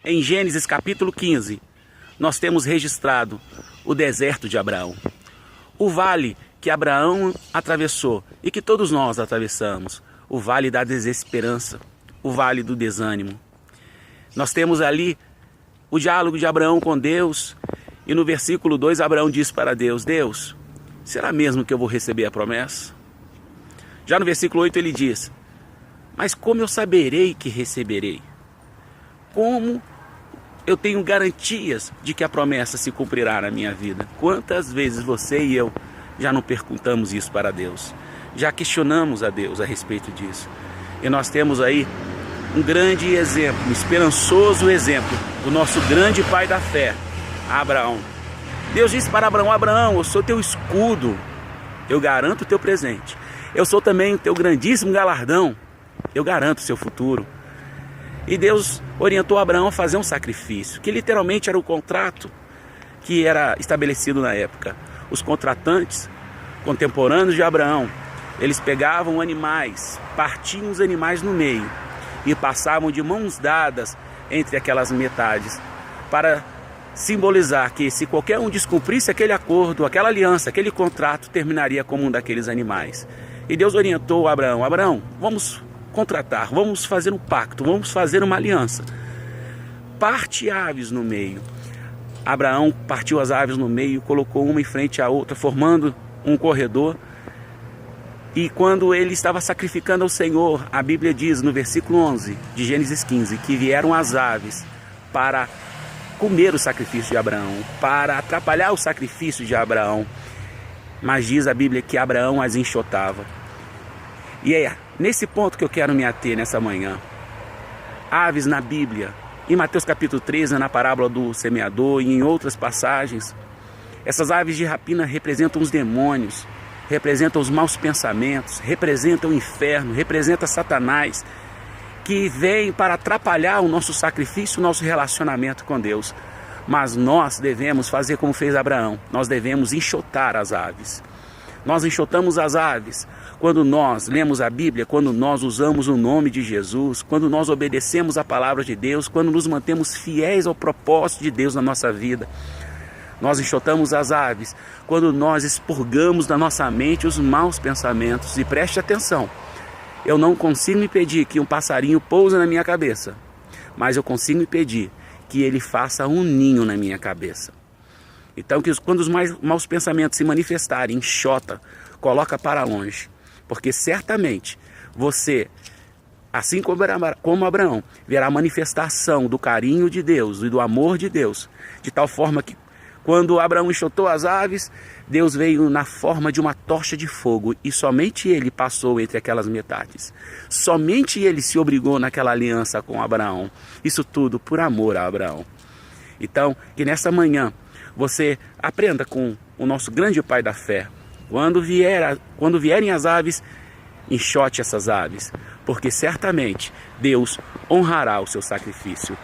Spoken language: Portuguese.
em Gênesis capítulo 15, nós temos registrado o deserto de Abraão. O vale que Abraão atravessou e que todos nós atravessamos. O vale da desesperança, o vale do desânimo. Nós temos ali o diálogo de Abraão com Deus. E no versículo 2, Abraão diz para Deus: Deus, será mesmo que eu vou receber a promessa? Já no versículo 8 ele diz: mas como eu saberei que receberei? Como eu tenho garantias de que a promessa se cumprirá na minha vida? Quantas vezes você e eu já não perguntamos isso para Deus? Já questionamos a Deus a respeito disso. E nós temos aí um grande exemplo, um esperançoso exemplo do nosso grande pai da fé, Abraão. Deus disse para Abraão: Abraão, eu sou teu escudo, eu garanto o teu presente. Eu sou também o teu grandíssimo galardão, eu garanto o seu futuro. E Deus orientou Abraão a fazer um sacrifício, que literalmente era o contrato que era estabelecido na época. Os contratantes contemporâneos de Abraão, eles pegavam animais, partiam os animais no meio e passavam de mãos dadas entre aquelas metades, para simbolizar que se qualquer um descumprisse aquele acordo, aquela aliança, aquele contrato, terminaria como um daqueles animais. E Deus orientou Abraão: Abraão, vamos contratar, vamos fazer um pacto, vamos fazer uma aliança. Parte aves no meio. Abraão partiu as aves no meio, colocou uma em frente à outra, formando um corredor. E quando ele estava sacrificando ao Senhor, a Bíblia diz no versículo 11 de Gênesis 15, que vieram as aves para comer o sacrifício de Abraão, para atrapalhar o sacrifício de Abraão. Mas diz a Bíblia que Abraão as enxotava. E é nesse ponto que eu quero me ater nessa manhã. Aves na Bíblia, em Mateus capítulo 13, na parábola do semeador e em outras passagens, essas aves de rapina representam os demônios, representam os maus pensamentos, representam o inferno, representam Satanás, que vem para atrapalhar o nosso sacrifício, o nosso relacionamento com Deus. Mas nós devemos fazer como fez Abraão, nós devemos enxotar as aves. Nós enxotamos as aves quando nós lemos a Bíblia, quando nós usamos o nome de Jesus, quando nós obedecemos a palavra de Deus, quando nos mantemos fiéis ao propósito de Deus na nossa vida. Nós enxotamos as aves quando nós expurgamos da nossa mente os maus pensamentos. E preste atenção, eu não consigo impedir que um passarinho pouse na minha cabeça, mas eu consigo impedir que ele faça um ninho na minha cabeça. Então, quando os maus pensamentos se manifestarem, enxota, coloca para longe. Porque certamente você, assim como Abraão, verá a manifestação do carinho de Deus e do amor de Deus. De tal forma que quando Abraão enxotou as aves, Deus veio na forma de uma tocha de fogo e somente ele passou entre aquelas metades. Somente ele se obrigou naquela aliança com Abraão. Isso tudo por amor a Abraão. Então, que nesta manhã você aprenda com o nosso grande pai da fé. Quando vierem as aves, enxote essas aves, porque certamente Deus honrará o seu sacrifício.